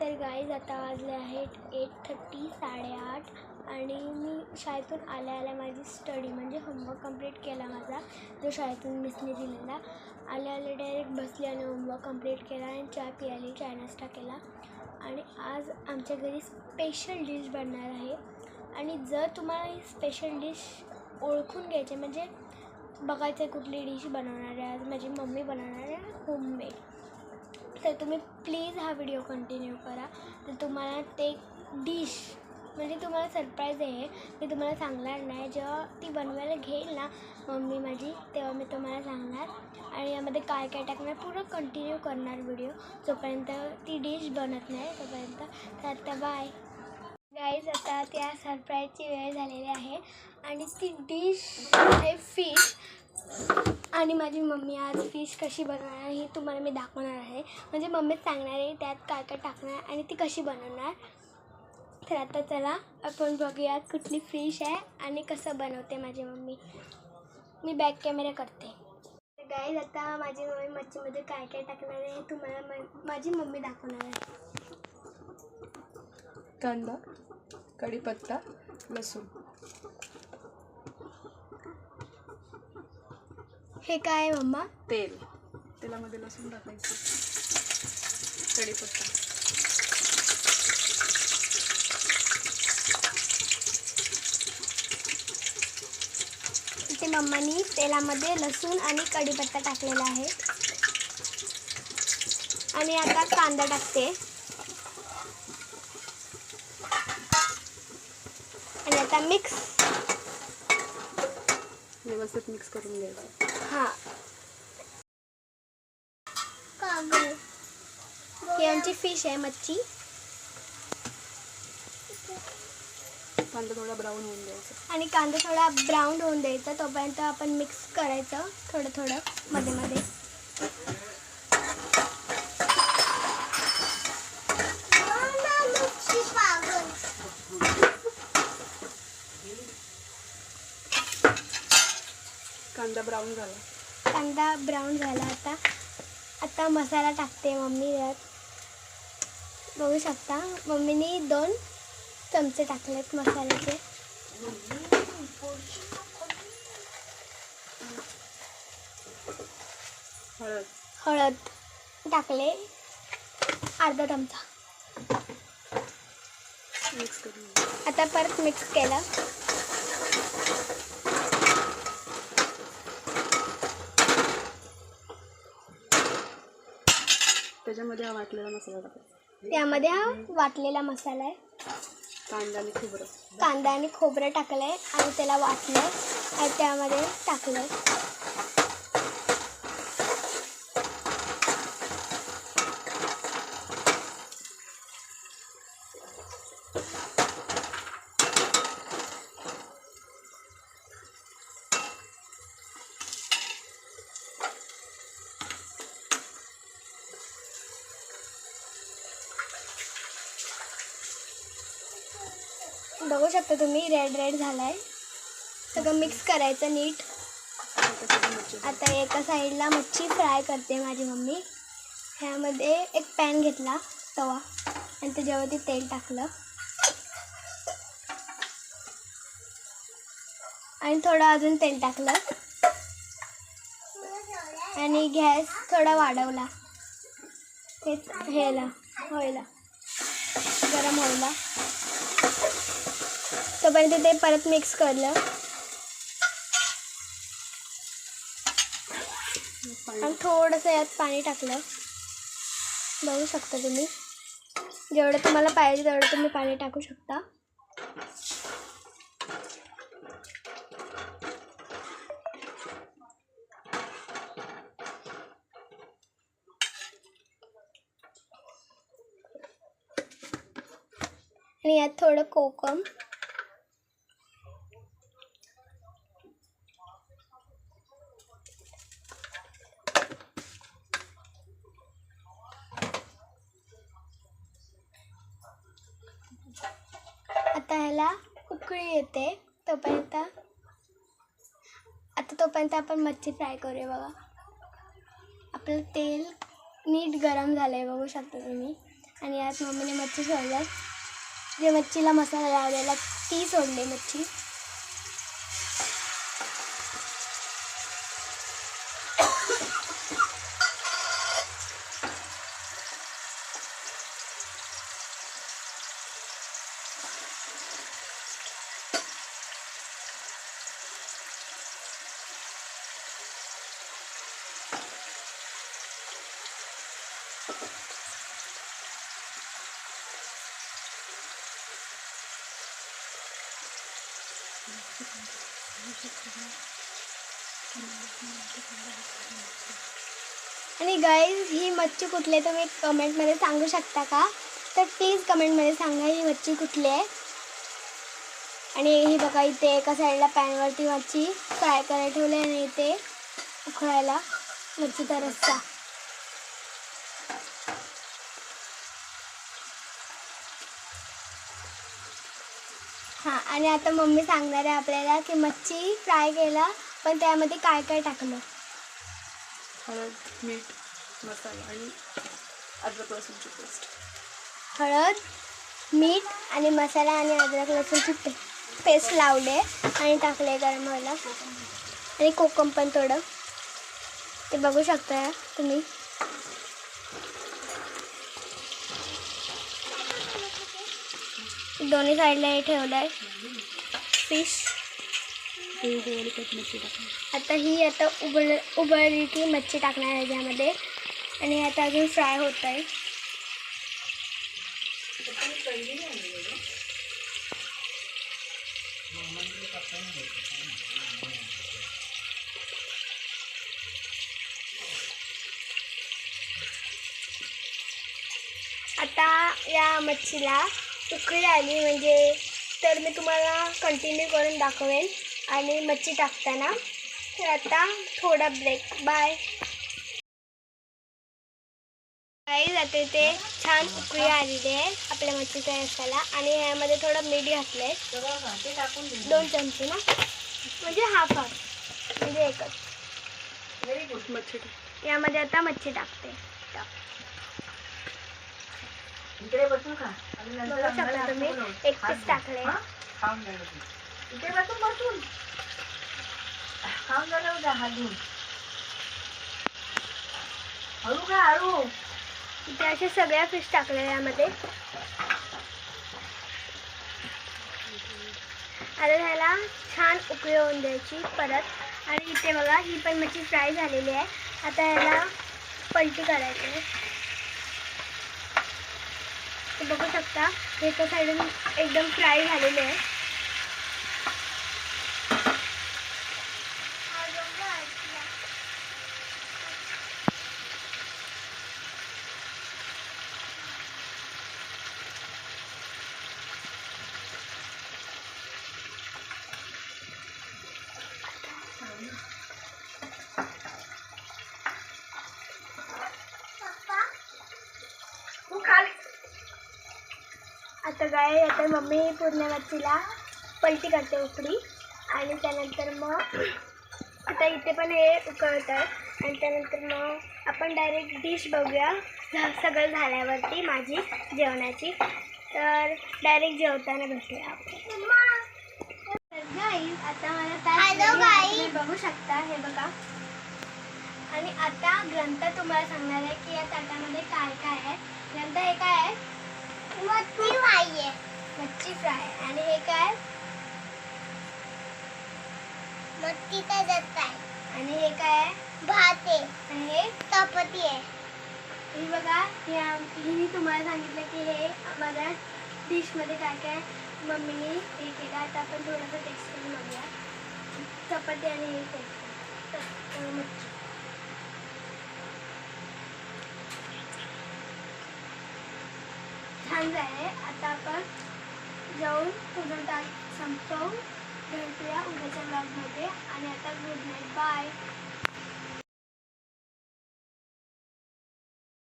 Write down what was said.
तर गाईज आता वाजले आहेत 8:30 8:30 आणि मी शाळेतून आल्या माझी स्टडी म्हणजे होमवर्क कंप्लीट केला माझा, जो शाळेतून मिसने दिलेला. आल्या डायरेक्ट बसली आणि होमवर्क कंप्लीट केला आणि चहा पियाली, चहा नाश्ता केला. आणि आज आमच्या घरी स्पेशल डिश बनणार आहे. आणि जर तुम्हाला ही स्पेशल डिश ओळखून घ्यायची म्हणजे बघायचं कुठली डिश बनवणार आहे, आज माझी मम्मी बनवणार आहे होममेड, तर तुम्ही प्लीज हा व्हिडिओ कंटिन्यू करा. तर तुम्हाला ते डिश म्हणजे तुम्हाला सरप्राईज आहे, मी तुम्हाला सांगणार नाही. जेव्हा ती बनवायला घेईल ना मम्मी माझी, तेव्हा मी तुम्हाला सांगणार. आणि यामध्ये काय काय टाकणार पूर्ण कंटिन्यू करणार व्हिडिओ, जोपर्यंत ती डिश बनत नाही तोपर्यंत. तर आता बाय गाईज. आता त्या सरप्राईजची वेळ झालेली आहे आणि ती डिश आहे फिश. आणि माझी मम्मी आज फिश कशी बनवणार हे तुम्हाला मी दाखवणार आहे. म्हणजे मम्मीच सांगणार आहे त्यात काय काय टाकणार आणि ती कशी बनवणार. तर आता चला आपण बघूयात कुठली फिश आहे आणि कसं बनवते माझी मम्मी. मी बॅक कॅमेरा करते. तर गाईज आता माझी मम्मी मच्छीमध्ये काय काय टाकणार आहे हे तुम्हाला माझी मम्मी दाखवणार आहे. कांदा, कढीपत्ता, लसूण. हे काय आहे मम्मा? तेल. तेलामध्ये लसूण टाकायचं, कढीपत्ता. इथे मम्मानी तेलामध्ये लसूण आणि कढीपत्ता टाकलेला आहे. आणि आता कांदा टाकते आणि आता मिक्स व्यवस्थित मिक्स करून घ्यायचं. हां, ही आमची फिश आहे मच्छी. कांदा थोडा ब्राऊन होऊन द्यायचा आणि कांदा थोडा ब्राऊन होऊन द्यायचा, तोपर्यंत आपण मिक्स करायचं थोडं थोडं मध्ये मध्ये. कांदा ब्राऊन झाला. कांदा ब्राऊन झाला. आता मसाला टाकते मम्मी. यात बघू शकता मम्मीने 2 चमचे टाकलेत मसाल्याचे. हळद टाकले अर्धा चमचा. मिक्स करून आता परत मिक्स केलं. त्याच्यामध्ये हा वाटलेला मसाला टाकायचा. त्यामध्ये हा वाटलेला मसाला आहे. कांदा आणि खोबरं टाकलंय आणि त्याला वाटलंय आणि त्यामध्ये टाकलंय. बघू शकता तुम्ही रेड झालाय. सगळं मिक्स करायचं नीट. आता एका साईडला मच्छी फ्राय करते माझी मम्मी. ह्यामध्ये एक पॅन घेतला तवा आणि त्याच्यावरती तेल टाकलं आणि थोडं अजून तेल टाकलं आणि गॅस थोडा वाढवला. व्हायला गरम व्हायला तोपर्यंत ते परत मिक्स करलं आणि थोडंसं यात पाणी टाकलं. बघू शकता तुम्ही, जेवढं तुम्हाला पाहिजे तेवढं तुम्ही पाणी टाकू शकता. आणि यात थोडं कोकम, आता ह्याला उकळी येते तोपर्यंत आपण मच्छी फ्राय करूया. बघा आपलं तेल नीट गरम झालं आहे, बघू शकता तुम्ही. आणि यात मम्मीने मच्छी सोडलं, जे मच्छीला मसाला लावलेला ती सोडली मच्छी. आणि गाईज ही मच्छी कुठली आहे तुम्ही कमेंटमध्ये सांगू शकता का? तर प्लीज कमेंटमध्ये सांगा ही मच्छी कुठली आहे. आणि ही बघा इथे एका साईडला पॅनवरती मच्छी फ्राय करायला ठेवली आणि इथे उकळायला मच्छीचा रस्सा. हां, आणि आता मम्मी सांगणार आहे आपल्याला की मच्छी फ्राय केला पण त्यामध्ये काय काय टाकलं. हळद, मीठ, मसाला आणि अद्रक लसूणची पेस्ट. हळद, मीठ आणि मसाला आणि अद्रक लसूणची पेस्ट लावले आणि टाकले गरम व्हायला. आणि कोकम पण थोडं ते बघू शकता तुम्ही. दोन्ही साईडला हे ठेवलं आहे फिश. आता उबळली की मच्छी टाकणार आहे त्यामध्ये आणि आता अजून फ्राय होत आहे. आता या मच्छीला उकळी आली म्हणजे तर मी तुम्हाला कंटिन्यू करून दाखवेन आणि मच्छी टाकताना. तर आता थोडा ब्रेक. बाय. गाईज आता इथे छान उकळी आलेली आहे आपल्या मच्छीच्या रस्स्याला आणि ह्यामध्ये थोडं मीठ घातलं आहे 2 चमचे ना, म्हणजे हाफ म्हणजे एकच. Very good. मच्छी यामध्ये आता मच्छी टाकते. इकडे बसून खा. बघू शकता तुम्ही एक पीस टाकले. इकडे बसून खाऊन झालं उद्या हात धुवून. हळू खा हळू. इथे असे सगळ्या फिश टाकले यामध्ये. आता त्याला छान उकळी होऊन द्यायची परत. आणि इथे बघा ही पण मच्छी फ्राय झालेली आहे. आता ह्याला पलटी करायची. बघू शकता हे एका साईडून एकदम फ्राय झालेले आहे. आता आता मम्मी पूर्ण मच्छीला पलटी करते उकडी आणि त्यानंतर मग आता इथे पण हे उकळत आहे. आणि त्यानंतर मग आपण डायरेक्ट डिश बघूया सगळं झाल्यावरती माझी जेवणाची. तर डायरेक्ट जेवताना भेटूया. गाईज आता मला तुम्ही बघू शकता हे बघा. आणि आता ग्रंथ तुम्हाला सांगणार आहे की या ताटामध्ये काय काय आहे. ग्रंथ हे काय आहे? मच्छी फ्राय आहे. मच्छी फ्राय. आणि हे काय? मच्छीचा रस्सा आहे. आणि हे काय आहे? भात आहे. आणि हे चपाती आहे. हे बघा हिने तुम्हाला सांगितलं की हे माझ्या डिशमध्ये काय काय मम्मीने हे केलं. आता आपण थोडंसं टेस्ट करून बघूया. चपाती आणि हे मच्छी. छान आहे. आता आपण जाऊन तुझं ताट संपवून भेटूया उद्याच्या ब्लॉगमध्ये. आणि आता गुड नाईट. बाय.